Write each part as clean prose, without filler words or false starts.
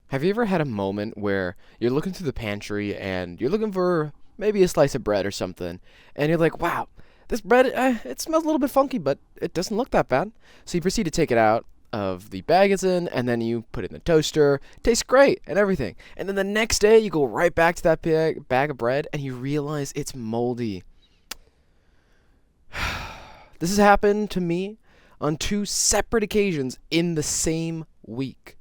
Have you ever had a moment where you're looking through the pantry and you're looking for maybe a slice of bread or something, and you're like, wow, this bread, it smells a little bit funky, but it doesn't look that bad. So you proceed to take it out of the bag it's in, and then you put it in the toaster. It tastes great and everything. And then the next day, you go right back to that bag of bread, and you realize it's moldy. This has happened to me on two separate occasions in the same week.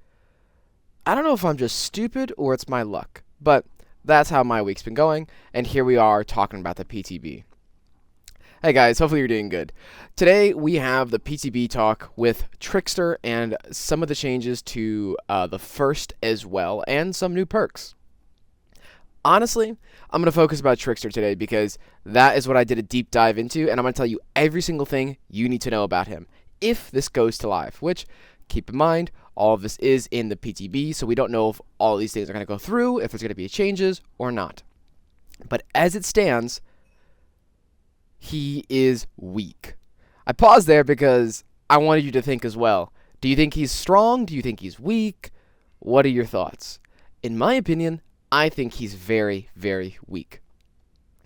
I don't know if I'm just stupid or it's my luck, but that's how my week's been going, and here we are talking about the PTB. Hey guys, hopefully you're doing good. Today we have the PTB talk with Trickster and some of the changes to the first as well, and some new perks. Honestly, I'm going to focus about Trickster today because that is what I did a deep dive into, and I'm going to tell you every single thing you need to know about him if this goes to live, which, keep in mind, all of this is in the PTB, so we don't know if all of these things are going to go through, if there's going to be changes or not. But as it stands, he is weak. I paused there because I wanted you to think as well. Do you think he's strong? Do you think he's weak? What are your thoughts? In my opinion, I think he's very, very weak.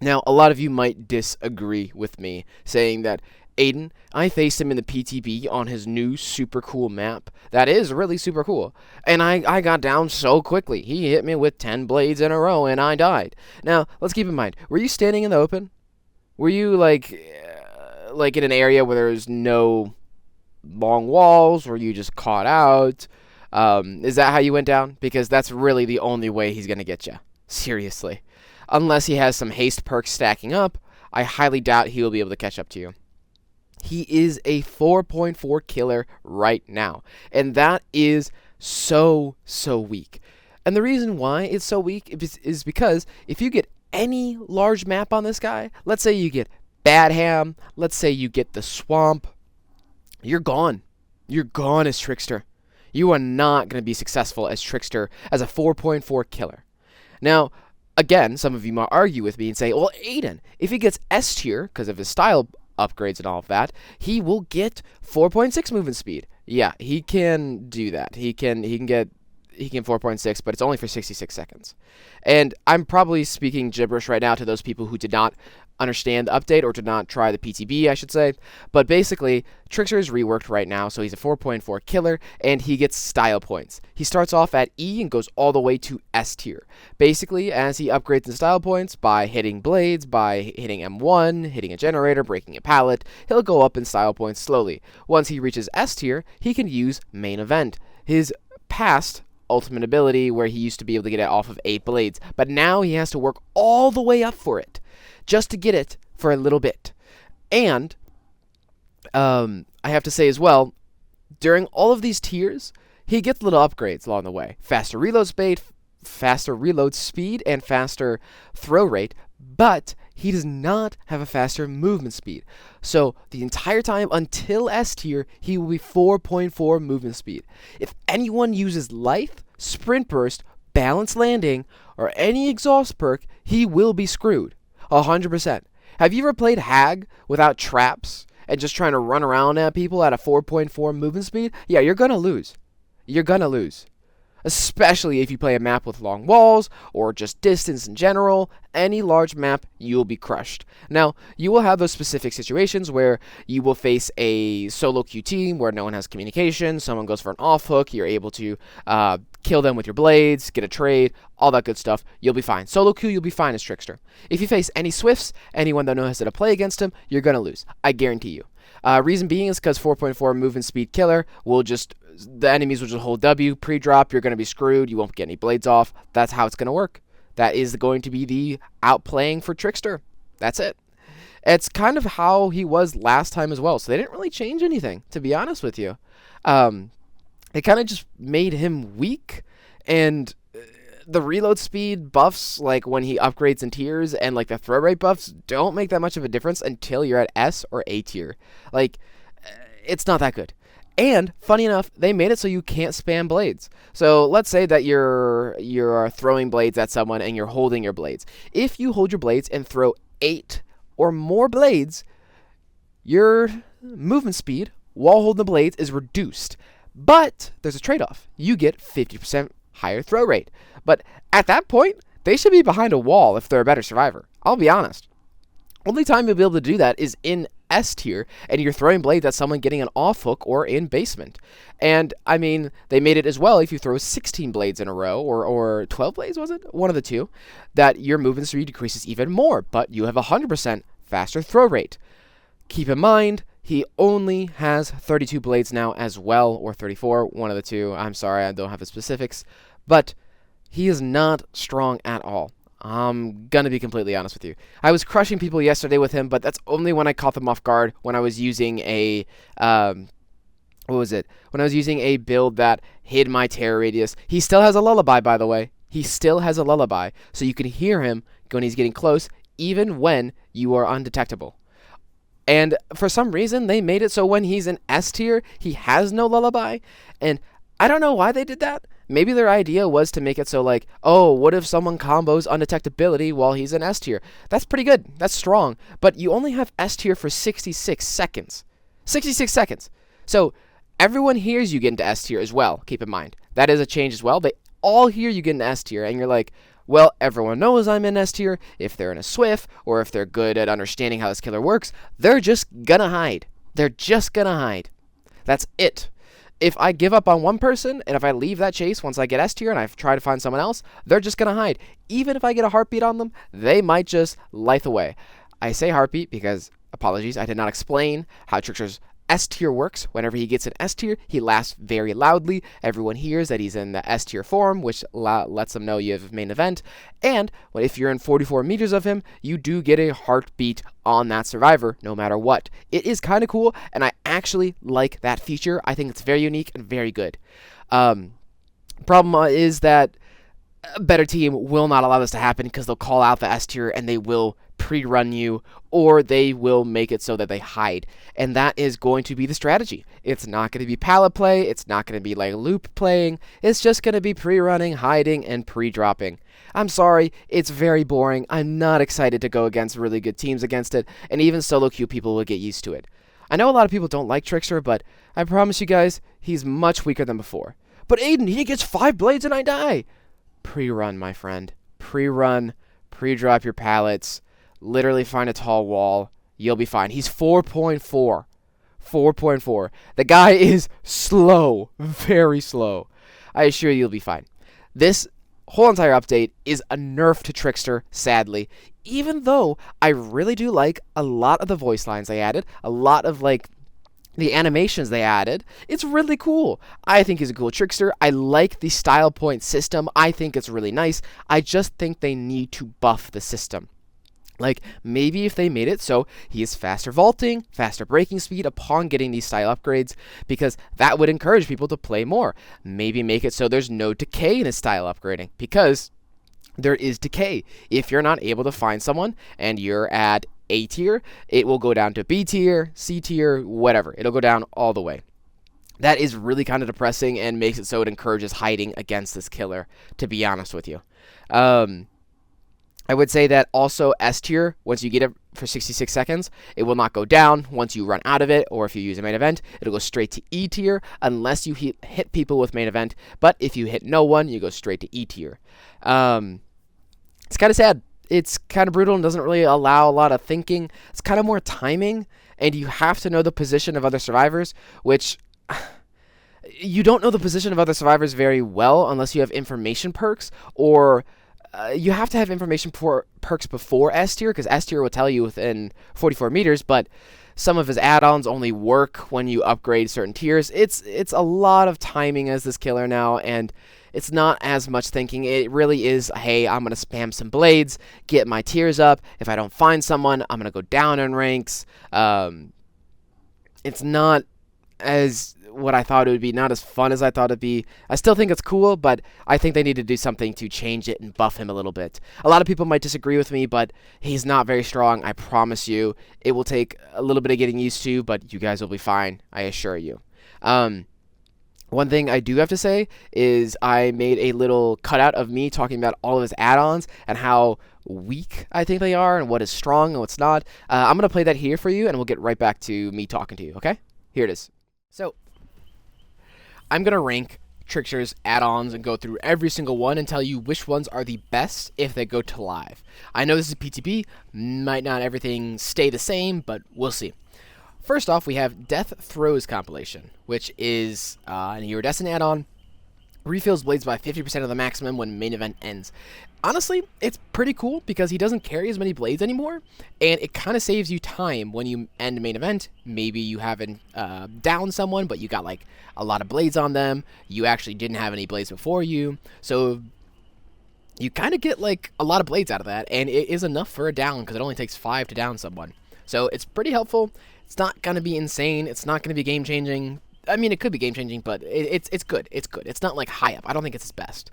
Now, a lot of you might disagree with me, saying that, Aiden, I faced him in the PTB on his new super cool map. That is really super cool. And I got down so quickly. He hit me with 10 blades in a row and I died. Now, let's keep in mind, were you standing in the open? Were you like in an area where there's no long walls? Were you just caught out? Is that how you went down? Because that's really the only way he's going to get you. Seriously. Unless he has some haste perks stacking up, I highly doubt he will be able to catch up to you. He is a 4.4 killer right now. And that is so weak. And the reason why it's so weak is because if you get any large map on this guy, let's say you get Badham, let's say you get the Swamp, you're gone. You're gone as Trickster. You are not going to be successful as Trickster as a 4.4 killer. Now, again, some of you might argue with me and say, well, Aiden, if he gets S tier because of his style upgrades and all of that, he will get 4.6 movement speed. Yeah, he can do that. He can get 4.6, but it's only for 66 seconds. And I'm probably speaking gibberish right now to those people who did not understand the update or did not try the PTB, I should say. But basically, Trickster is reworked right now, so he's a 4.4 killer, and he gets style points. He starts off at E and goes all the way to S tier. Basically, as he upgrades in style points by hitting blades, by hitting M1, hitting a generator, breaking a pallet, he'll go up in style points slowly. Once he reaches S tier, he can use main event, his past ultimate ability where he used to be able to get it off of 8 blades, but now he has to work all the way up for it just to get it for a little bit. And I have to say as well, during all of these tiers, he gets little upgrades along the way. Faster reload speed, and faster throw rate, but he does not have a faster movement speed. So the entire time until S tier, he will be 4.4 movement speed. If anyone uses Life, Sprint Burst, Balance Landing, or any exhaust perk, he will be screwed. 100%. Have you ever played Hag without traps and just trying to run around at people at a 4.4 movement speed? Yeah, you're gonna lose. You're gonna lose. Especially if you play a map with long walls, or just distance in general. Any large map, you'll be crushed. Now, you will have those specific situations where you will face a solo queue team where no one has communication, someone goes for an off hook, you're able to kill them with your blades, get a trade, all that good stuff. You'll be fine. Solo queue, you'll be fine as Trickster. If you face any Swifts, anyone that knows how to play against him, you're going to lose. I guarantee you. Reason being is because 4.4 movement speed killer will just, the enemies will just hold W, pre-drop, you're going to be screwed, you won't get any blades off. That's how it's going to work. That is going to be the outplaying for Trickster. That's it. It's kind of how he was last time as well, so they didn't really change anything, to be honest with you. It kind of just made him weak, and the reload speed buffs, like when he upgrades in tiers, and like the throw rate buffs don't make that much of a difference until you're at S or A tier. Like, it's not that good. And funny enough, they made it so you can't spam blades. So let's say that you're throwing blades at someone and you're holding your blades. If you hold your blades and throw 8 or more blades, your movement speed while holding the blades is reduced. But there's a trade-off. You get 50% higher throw rate. But at that point, they should be behind a wall if they're a better survivor. I'll be honest. Only time you'll be able to do that is in S tier, and you're throwing blades at someone getting an off hook or in basement. And, I mean, they made it as well if you throw 16 blades in a row, or 12 blades, was it? One of the two, that your movement speed decreases even more, but you have 100% faster throw rate. Keep in mind, he only has 32 blades now as well, or 34, one of the two. I'm sorry, I don't have the specifics, but he is not strong at all. I'm gonna be completely honest with you. I was crushing people yesterday with him, but that's only when I caught them off guard when I was using a, what was it? When I was using a build that hid my terror radius. He still has a lullaby, by the way. He still has a lullaby, so you can hear him when he's getting close, even when you are undetectable. And for some reason, they made it so when he's in S tier, he has no lullaby, and I don't know why they did that. Maybe their idea was to make it so like, oh, what if someone combos undetectability while he's in S tier? That's pretty good. That's strong. But you only have S tier for 66 seconds. 66 seconds. So everyone hears you get into S tier as well, keep in mind. That is a change as well. They all hear you get into S tier, and you're like, well, everyone knows I'm in S tier. If they're in a Swift, or if they're good at understanding how this killer works, they're just gonna hide. They're just gonna hide. That's it. If I give up on one person, and if I leave that chase once I get S tier and I try to find someone else, they're just going to hide. Even if I get a heartbeat on them, they might just lithe away. I say heartbeat because, apologies, I did not explain how Trickster's S tier works. Whenever he gets an S tier, he laughs very loudly. Everyone hears that he's in the S tier form, which lets them know you have a main event. And if you're in 44 meters of him, you do get a heartbeat on that survivor, no matter what. It is kind of cool, and I actually like that feature. I think it's very unique and very good. Problem is that a better team will not allow this to happen because they'll call out the S tier and they will pre-run you, or they will make it so that they hide. And that is going to be the strategy. It's not going to be pallet play. It's not going to be like loop playing. It's just going to be pre-running, hiding, and pre-dropping. I'm sorry, it's very boring. I'm not excited to go against really good teams against it, and even solo queue people will get used to it. I know a lot of people don't like Trickster, but I promise you guys, he's much weaker than before. But Aiden, he gets 5 blades and I die! Pre-run, my friend. Pre-run, pre-drop your pallets, literally find a tall wall, you'll be fine. He's 4.4. 4.4. The guy is slow, very slow. I assure you, you'll be fine. This whole entire update is a nerf to Trickster, sadly, even though I really do like a lot of the voice lines they added, a lot of like the animations they added. It's really cool. I think he's a cool Trickster. I like the style point system. I think it's really nice. I just think they need to buff the system. Like, maybe if they made it so he is faster vaulting, faster breaking speed upon getting these style upgrades, because that would encourage people to play more. Maybe make it so there's no decay in his style upgrading, because there is decay. If you're not able to find someone and you're at A tier, it will go down to B tier, C tier, whatever. It'll go down all the way. That is really kind of depressing and makes it so it encourages hiding against this killer, to be honest with you. I would say that also S tier, once you get it for 66 seconds, it will not go down once you run out of it, or if you use a main event, it'll go straight to E tier unless you hit people with main event, but if you hit no one, you go straight to E tier. It's kind of sad. It's kind of brutal and doesn't really allow a lot of thinking. It's kind of more timing, and you have to know the position of other survivors, which you don't know the position of other survivors very well unless you have information perks, or you have to have information perks before S tier, because S tier will tell you within 44 meters, but some of his add-ons only work when you upgrade certain tiers. It's a lot of timing as this killer now, and it's not as much thinking. It really is, hey, I'm going to spam some blades, get my tiers up. If I don't find someone, I'm going to go down in ranks. It's not as what I thought it would be, not as fun as I thought it'd be. I still think it's cool, but I think they need to do something to change it and buff him a little bit. A lot of people might disagree with me, but he's not very strong, I promise you. It will take a little bit of getting used to, but you guys will be fine, I assure you. One thing I do have to say is I made a little cutout of me talking about all of his add-ons and how weak I think they are and what is strong and what's not. I'm going to play that here for you, and we'll get right back to me talking to you, okay? Here it is. So, I'm going to rank Trickster's add-ons and go through every single one and tell you which ones are the best if they go to live. I know this is PTP, might not everything stay the same, but we'll see. First off, we have Death Throws compilation, which is an iridescent add-on. Refills blades by 50% of the maximum when main event ends. Honestly, it's pretty cool because he doesn't carry as many blades anymore, and it kind of saves you time when you end main event. Maybe you haven't downed someone, but you got like a lot of blades on them. You actually didn't have any blades before you, so you kind of get like a lot of blades out of that, and it is enough for a down because it only takes 5 to down someone. So it's pretty helpful. It's not going to be insane. It's not going to be game-changing. I mean, it could be game-changing, but it's good. It's good. It's not, like, high up. I don't think it's its best.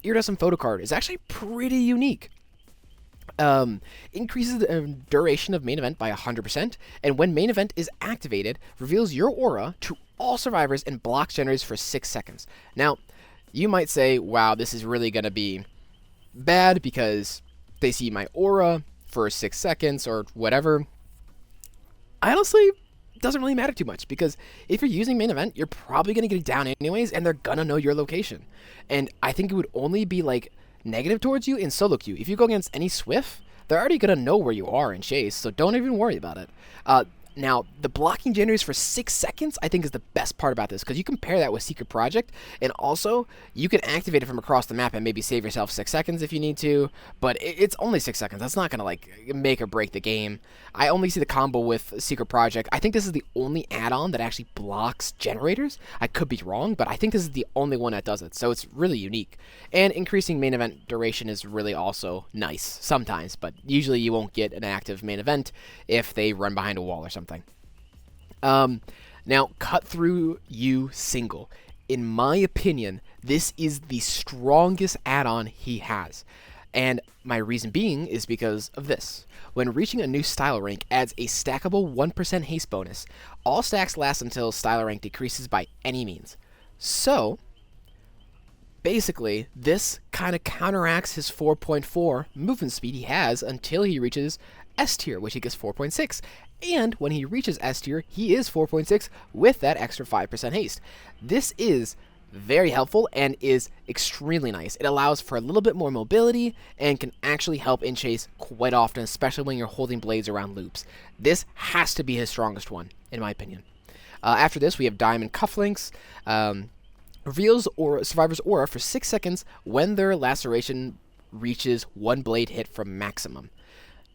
Iridescent Photo Card is actually pretty unique. Increases the duration of main event by 100%, and when main event is activated, reveals your aura to all survivors and blocks generators for 6 seconds. Now, you might say, wow, this is really going to be bad because they see my aura for 6 seconds or whatever. Honestly, doesn't really matter too much because if you're using main event, you're probably going to get it down anyways, and they're going to know your location. And I think it would only be like negative towards you in solo queue. If you go against any Swift, they're already going to know where you are in chase, so don't even worry about it. Now, the blocking generators for 6 seconds, I think, is the best part about this, because you compare that with Secret Project, and also, you can activate it from across the map and maybe save yourself 6 seconds if you need to, but it's only 6 seconds. That's not going to, like, make or break the game. I only see the combo with Secret Project. I think this is the only add-on that actually blocks generators. I could be wrong, but I think this is the only one that does it, so it's really unique. And increasing main event duration is really also nice, sometimes, but usually you won't get an active main event if they run behind a wall or something. Now, Cut Through You Single. In my opinion, this is the strongest add-on he has. And my reason being is because of this. When reaching a new style rank, adds a stackable 1% haste bonus. All stacks last until style rank decreases by any means. So, basically, this kind of counteracts his 4.4 movement speed he has until he reaches S tier, which he gets 4.6. And when he reaches S tier, he is 4.6 with that extra 5% haste. This is very helpful and is extremely nice. It allows for a little bit more mobility and can actually help in chase quite often, especially when you're holding blades around loops. This has to be his strongest one, in my opinion. After this, we have Diamond Cufflinks. Reveals Survivor's aura for 6 seconds when their laceration reaches 1 blade hit from maximum.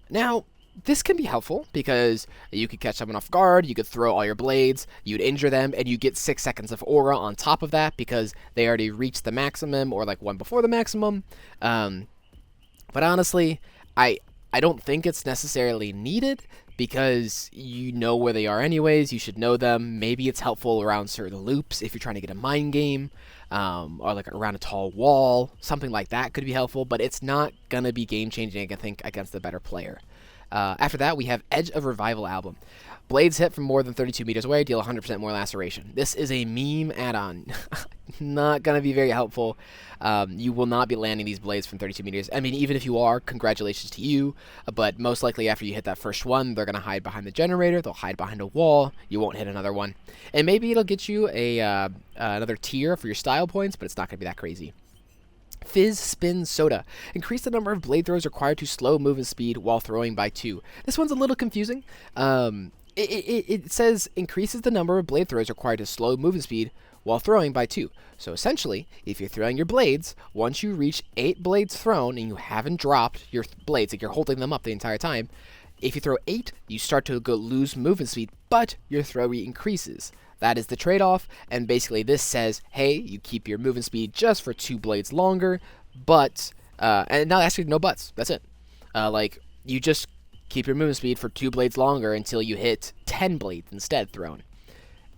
Now, this can be helpful because you could catch someone off guard, you could throw all your blades, you'd injure them, and you get 6 seconds of aura on top of that because they already reached the maximum or like one before the maximum. But honestly, I don't think it's necessarily needed because you know where they are anyways, you should know them. Maybe it's helpful around certain loops if you're trying to get a mind game, or like around a tall wall, something like that could be helpful, but it's not going to be game-changing, I think, against the better player. After that, we have Edge of Revival Album. Blades hit from more than 32 meters away deal 100% more laceration. This is a meme add-on. Not going to be very helpful. You will not be landing these blades from 32 meters. I mean, even if you are, congratulations to you. But most likely after you hit that first one, they're going to hide behind the generator. They'll hide behind a wall. You won't hit another one. And maybe it'll get you another tier for your style points, but it's not going to be that crazy. Fizz Spin Soda. Increase the number of blade throws required to slow movement speed while throwing by 2. This one's a little confusing. It says increases the number of blade throws required to slow movement speed while throwing by 2. So essentially, if you're throwing your blades, once you reach 8 blades thrown and you haven't dropped your blades, like you're holding them up the entire time, if you throw 8, you start to lose movement speed, but your throw rate increases. That is the trade-off, and basically this says, hey, you keep your movement speed just for 2 blades longer, but, and now actually no buts, that's it. Like, you just keep your movement speed for 2 blades longer until you hit 10 blades instead thrown.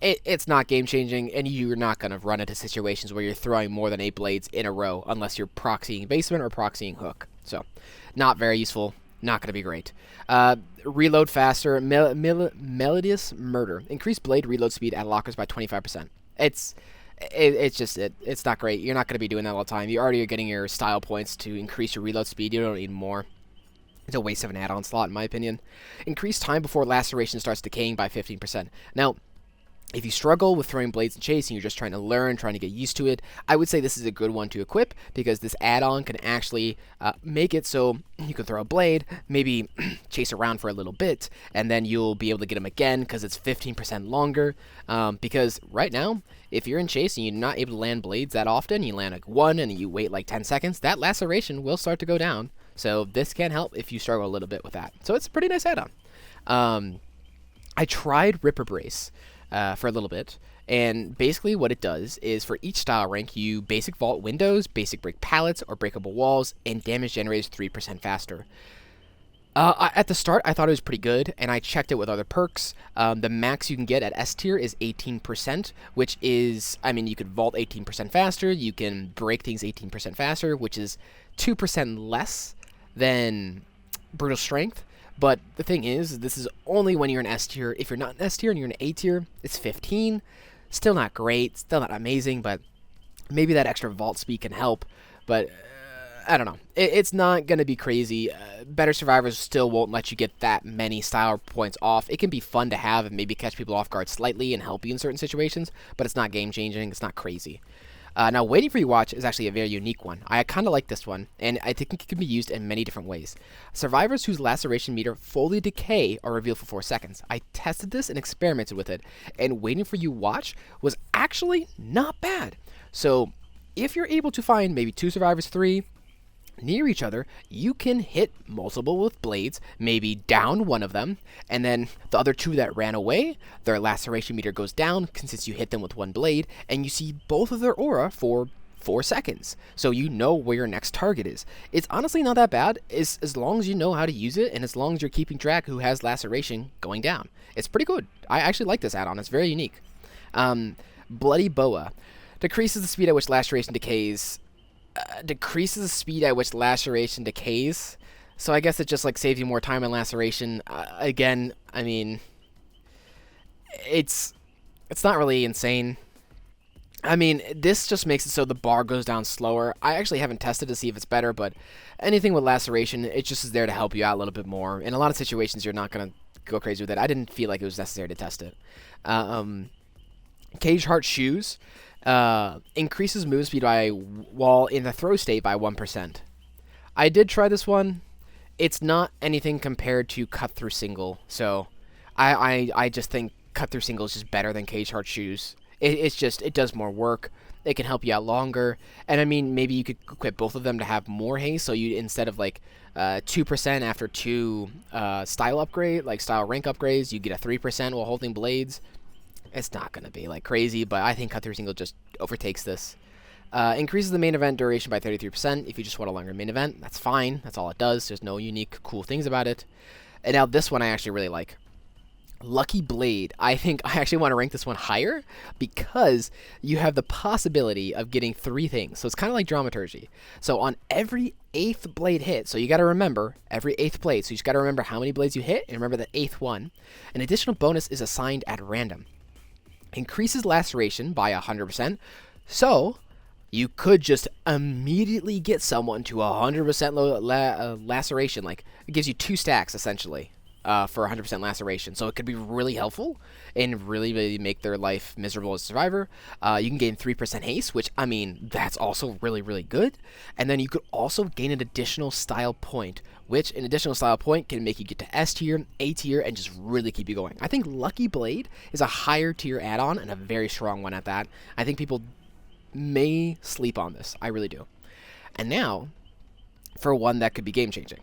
It's not game-changing, and you're not going to run into situations where you're throwing more than 8 blades in a row, unless you're proxying basement or proxying hook. So, not very useful. Not going to be great. Reload faster. Melodious Murder. Increase blade reload speed at lockers by 25%. It's not great. You're not going to be doing that all the time. You already are getting your style points to increase your reload speed. You don't need more. It's a waste of an add-on slot, in my opinion. Increase time before laceration starts decaying by 15%. Now, If you struggle with throwing blades and chase and you're just trying to learn, trying to get used to it, I would say this is a good one to equip because this add-on can actually make it so you can throw a blade, maybe chase around for a little bit, and then you'll be able to get them again because it's 15% longer. Because right now, if you're in chase and you're not able to land blades that often, you land like one and you wait like 10 seconds, that laceration will start to go down. So this can help if you struggle a little bit with that. So it's a pretty nice add-on. I tried Ripper Brace for a little bit, and basically what it does is for each style rank, you basic vault windows, basic break pallets, or breakable walls, and damage generates 3% faster. At the start, I thought it was pretty good, and I checked it with other perks. The max you can get at S tier is 18%, which is, I mean, you could vault 18% faster, you can break things 18% faster, which is 2% less than Brutal Strength. But the thing is, this is only when you're in S tier. If you're not in S tier and you're in A tier, it's 15. Still not great, still not amazing, but maybe that extra vault speed can help. But I don't know. It's not going to be crazy. Better survivors still won't let you get that many style points off. It can be fun to have and maybe catch people off guard slightly and help you in certain situations, but it's not game-changing. It's not crazy. Now, Waiting for You Watch is actually a very unique one. I kind of like this one, and I think it can be used in many different ways. Survivors whose laceration meter fully decay are revealed for 4 seconds. I tested this and experimented with it, and Waiting for You Watch was actually not bad. So, if you're able to find maybe 2 survivors, 3, near each other, you can hit multiple with blades, maybe down one of them, and then the other 2 that ran away, their laceration meter goes down since you hit them with one blade, and you see both of their aura for 4 seconds. So you know where your next target is. It's honestly not that bad as long as you know how to use it, and as long as you're keeping track who has laceration going down. It's pretty good. I actually like this add-on. It's very unique. Bloody Boa decreases the speed at which laceration decays. Decreases the speed at which laceration decays, so I guess it just like saves you more time in laceration. Again, I mean, it's not really insane. I mean, this just makes it so the bar goes down slower. I actually haven't tested to see if it's better, but anything with laceration, it just is there to help you out a little bit more. In a lot of situations, you're not gonna go crazy with it. I didn't feel like it was necessary to test it. Cage Heart Shoes. Increases move speed while in the throw state by 1%. I did try this one. It's not anything compared to Cut Through Single, so I just think Cut Through Single is just better than Cage Heart Shoes. It does more work. It can help you out longer, and I mean maybe you could equip both of them to have more haste. So you instead of like 2% after 2 style rank upgrades, you get a 3% while holding blades. It's not going to be like crazy, but I think Cut Through Single just overtakes this. Increases the main event duration by 33%. If you just want a longer main event, that's fine. That's all it does. There's no unique cool things about it. And now this one I actually really like. Lucky Blade. I think I actually want to rank this one higher because you have the possibility of getting 3 things. So it's kind of like Dramaturgy. So on every 8th blade hit, so you got to remember every 8th blade. So you just got to remember how many blades you hit and remember the 8th one. An additional bonus is assigned at random. Increases laceration by 100%, so you could just immediately get someone to 100% laceration. Like, it gives you 2 stacks, essentially, for 100% laceration. So it could be really helpful and really make their life miserable as a survivor. You can gain 3% haste, which, I mean, that's also really, really good. And then you could also gain an additional style point, which an additional style point can make you get to S tier, A tier, and just really keep you going. I think Lucky Blade is a higher tier add-on and a very strong one at that. I think people may sleep on this. I really do. And now, for one that could be game-changing.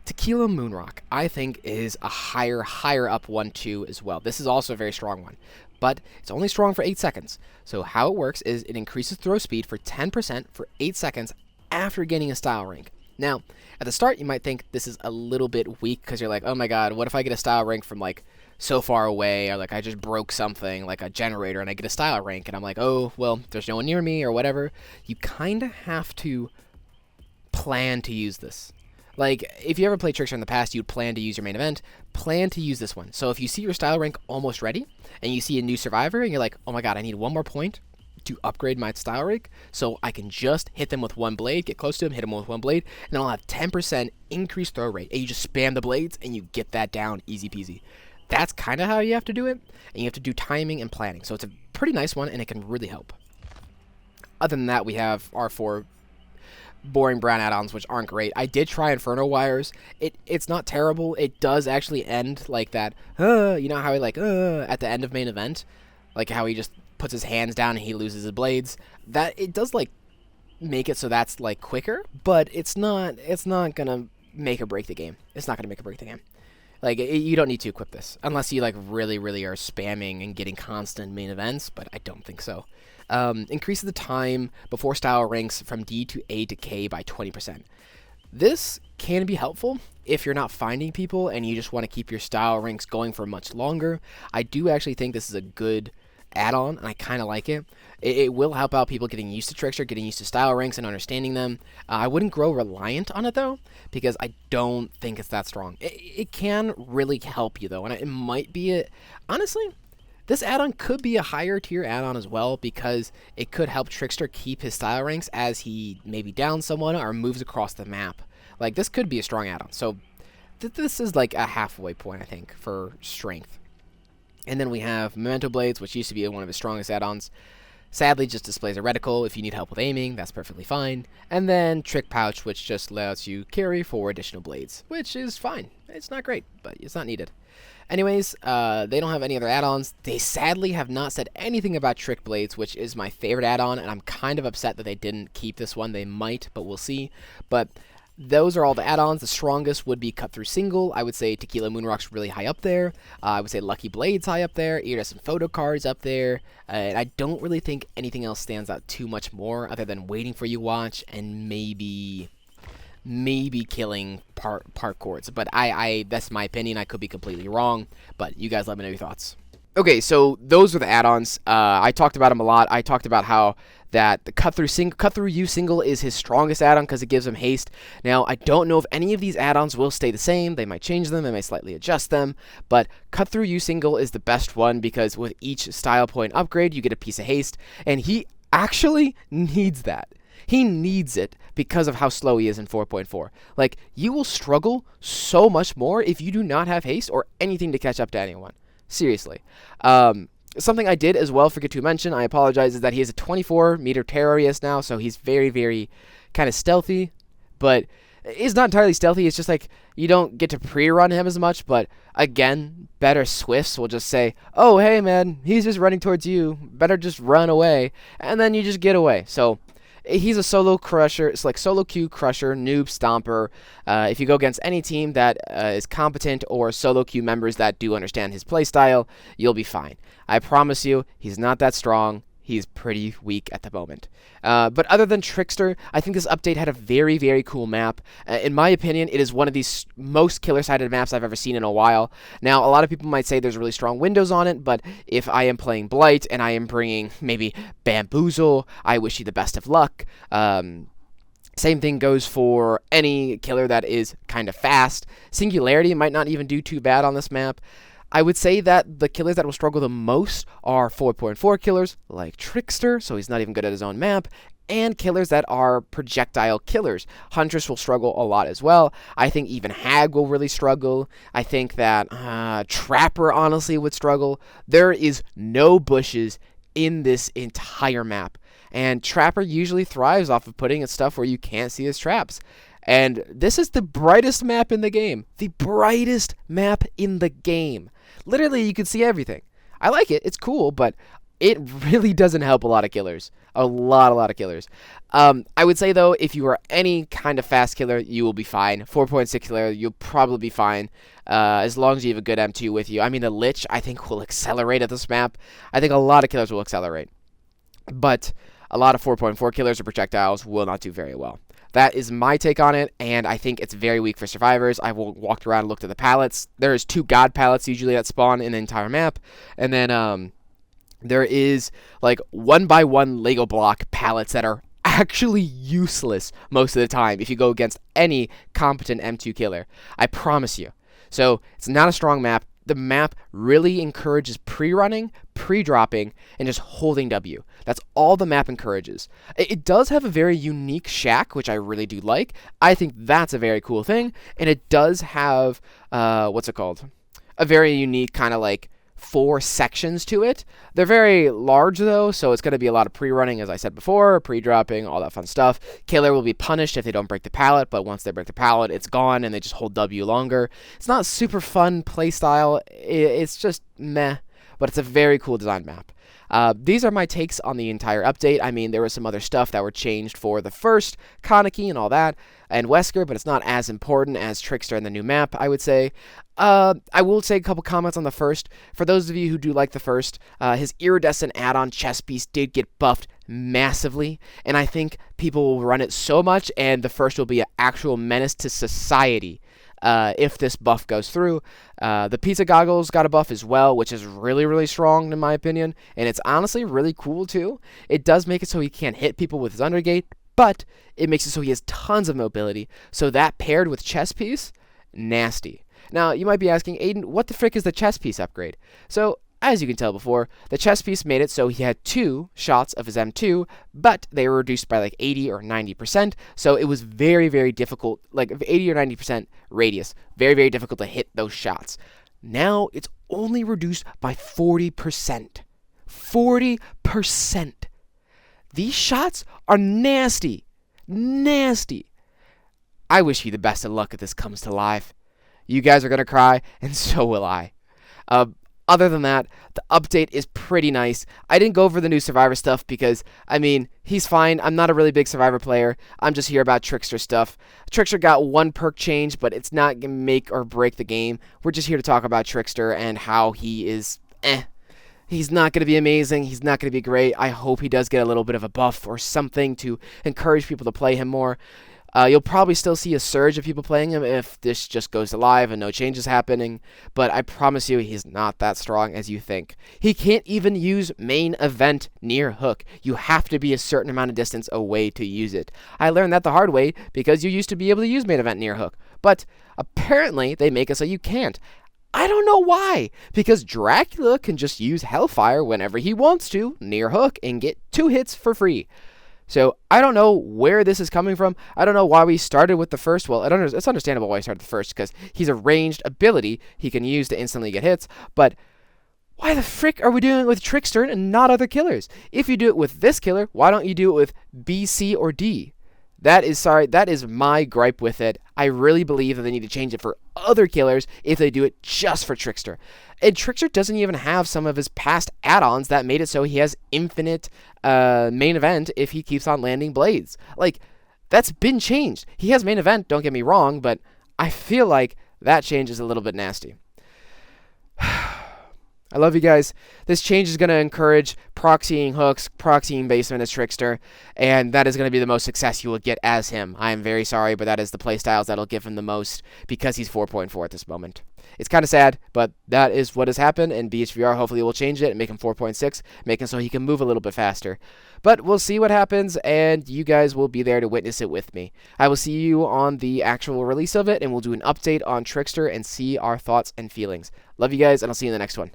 Tequila Moonrock, I think, is a higher up one too as well. This is also a very strong one, but it's only strong for 8 seconds. So how it works is it increases throw speed for 10% for 8 seconds after gaining a style rank. Now, at the start, you might think this is a little bit weak because you're like, oh my god, what if I get a style rank from like so far away, or like I just broke something like a generator and I get a style rank and I'm like, oh, well, there's no one near me or whatever. You kind of have to plan to use this. Like, if you ever played Trickster in the past, you'd plan to use your main event, plan to use this one. So if you see your style rank almost ready, and you see a new survivor, and you're like, oh my god, I need 1 more point to upgrade my style rank, so I can just hit them with 1 blade, get close to them, hit them with 1 blade, and then I'll have 10% increased throw rate. And you just spam the blades, and you get that down easy peasy. that's kind of how you have to do it, and you have to do timing and planning. So it's a pretty nice one, and it can really help. Other than that, we have our 4 boring brown add-ons, which aren't great. I did try Inferno Wires. It's not terrible. It does actually end like that. You know how he like at the end of main event, like how he just puts his hands down and he loses his blades. That it does like make it so that's like quicker, but it's not gonna make or break the game. It's not gonna make or break the game. Like you don't need to equip this unless you like really are spamming and getting constant main events, but I don't think so. Increases the time before style ranks from D to A to K by 20%. This can be helpful if you're not finding people and you just want to keep your style ranks going for much longer. I do actually think this is a good add-on, and I kind of like it. It will help out people getting used to Trickster, getting used to style ranks and understanding them. I wouldn't grow reliant on it, though, because I don't think it's that strong. It can really help you, though, and it might be honestly, this add-on could be a higher tier add-on as well, because it could help Trickster keep his style ranks as he maybe downs someone or moves across the map. Like, this could be a strong add-on. So this is like a halfway point, I think, for strength. And then we have Memento Blades, which used to be one of his strongest add-ons. Sadly, just displays a reticle. If you need help with aiming, that's perfectly fine. And then Trick Pouch, which just lets you carry 4 additional blades, which is fine. It's not great, but it's not needed. Anyways, they don't have any other add-ons. They sadly have not said anything about Trick Blades, which is my favorite add-on, and I'm kind of upset that they didn't keep this one. They might, but we'll see. But those are all the add-ons. The strongest would be Cut Through Single. I would say Tequila Moonrock's really high up there. I would say Lucky Blade's high up there. Iridescent Photo Card's up there. And I don't really think anything else stands out too much more other than Waiting for You Watch and maybe killing part chords. But that's my opinion. I could be completely wrong. But you guys let me know your thoughts. Okay, so those are the add-ons. I talked about them a lot. I talked about how that the Cut Through You single is his strongest add-on because it gives him haste. Now, I don't know if any of these add-ons will stay the same. They might change them. They might slightly adjust them. But Cut Through You single is the best one because with each style point upgrade, you get a piece of haste. And he actually needs that. He needs it because of how slow he is in 4.4. Like, you will struggle so much more if you do not have haste or anything to catch up to anyone. Seriously. Something I did as well forget to mention, I apologize, is that he is a 24-meter terrorist now, so he's very kind of stealthy, but he's not entirely stealthy. It's just like you don't get to pre-run him as much, but again, better Swifts will just say, oh, hey, man, he's just running towards you. Better just run away, and then you just get away. So he's a solo crusher. It's like solo queue crusher, noob stomper. If you go against any team that is competent or solo queue members that do understand his playstyle, you'll be fine. I promise you, he's not that strong. He's pretty weak at the moment. But other than Trickster, I think this update had a very cool map. In my opinion, it is one of these most killer-sided maps I've ever seen in a while. Now, a lot of people might say there's really strong windows on it, but if I am playing Blight and I am bringing maybe Bamboozle, I wish you the best of luck. Same thing goes for any killer that is kind of fast. Singularity might not even do too bad on this map. I would say that the killers that will struggle the most are 4.4 killers, like Trickster, so he's not even good at his own map, and killers that are projectile killers. Huntress will struggle a lot as well. I think even Hag will really struggle. I think that Trapper honestly would struggle. There is no bushes in this entire map, and Trapper usually thrives off of putting his stuff where you can't see his traps. And this is the brightest map in the game. The brightest map in the game. Literally, you can see everything. I like it. It's cool, but it really doesn't help a lot of killers. A lot of killers. I would say, though, if you are any kind of fast killer, you will be fine. 4.6 killer, you'll probably be fine. As long as you have a good M2 with you. I mean, the Lich, I think, will accelerate at this map. I think a lot of killers will accelerate. But a lot of 4.4 killers or projectiles will not do very well. That is my take on it, and I think it's very weak for survivors. I walked around and looked at the pallets. There's 2 god pallets usually that spawn in the entire map, and then there is like 1x1 Lego block pallets that are actually useless most of the time if you go against any competent M2 killer. I promise you. So it's not a strong map. The map really encourages pre-running, pre-dropping, and just holding W. That's all the map encourages. It does have a very unique shack, which I really do like. I think that's a very cool thing. And it does have, what's it called? a very unique kind of like 4 sections to it. They're very large though, so it's going to be a lot of pre-running, as I said before, pre-dropping, all that fun stuff. Killer will be punished if they don't break the pallet, but once they break the pallet, it's gone and they just hold W longer. It's not super fun playstyle. It's just meh, but it's a very cool design map. These are my takes on the entire update. I mean, there was some other stuff that were changed for the first, Kaneki and all that, and Wesker, but it's not as important as Trickster and the new map, I would say. I will say a couple comments on the first. For those of you who do like the first, his iridescent add-on chest piece did get buffed massively, and I think people will run it so much, and the first will be an actual menace to society. If this buff goes through. The pizza goggles got a buff as well, which is really, really strong in my opinion, and it's honestly really cool too. It does make it so he can't hit people with his undergate, but it makes it so he has tons of mobility, so that paired with chest piece, nasty. Now, you might be asking, Aiden, what the frick is the chest piece upgrade? So, as you can tell before, the chest piece made it so he had 2 shots of his M2, but they were reduced by like 80 or 90%, so it was very, very difficult, like 80 or 90% radius, very, very difficult to hit those shots. Now, it's only reduced by 40%. 40%. These shots are nasty. Nasty. I wish you the best of luck if this comes to life. You guys are going to cry, and so will I. Other than that, the update is pretty nice. I didn't go over the new Survivor stuff because, I mean, he's fine. I'm not a really big Survivor player. I'm just here about Trickster stuff. Trickster got 1 perk change, but it's not going to make or break the game. We're just here to talk about Trickster and how he is He's not going to be amazing. He's not going to be great. I hope he does get a little bit of a buff or something to encourage people to play him more. You'll probably still see a surge of people playing him if this just goes to live and no changes happening, but I promise you he's not that strong as you think. He can't even use main event near hook. You have to be a certain amount of distance away to use it. I learned that the hard way because you used to be able to use main event near hook, but apparently they make it so you can't. I don't know why, because Dracula can just use Hellfire whenever he wants to near hook and get 2 hits for free. So, I don't know where this is coming from. I don't know why we started with the first. Well, it's understandable why we started the first, because he's a ranged ability he can use to instantly get hits. But why the frick are we doing it with Trickster and not other killers? If you do it with this killer, why don't you do it with B, C, or D? That is my gripe with it. I really believe that they need to change it for other killers if they do it just for Trickster. And Trickster doesn't even have some of his past add-ons that made it so he has infinite main event if he keeps on landing blades. Like, that's been changed. He has main event, don't get me wrong, but I feel like that change is a little bit nasty. I love you guys. This change is going to encourage proxying hooks, proxying basement as Trickster, and that is going to be the most success you will get as him. I am very sorry, but that is the playstyles that'll give him the most because he's 4.4 at this moment. It's kind of sad, but that is what has happened, and BHVR hopefully will change it and make him 4.6, make him so he can move a little bit faster. But we'll see what happens, and you guys will be there to witness it with me. I will see you on the actual release of it, and we'll do an update on Trickster and see our thoughts and feelings. Love you guys, and I'll see you in the next one.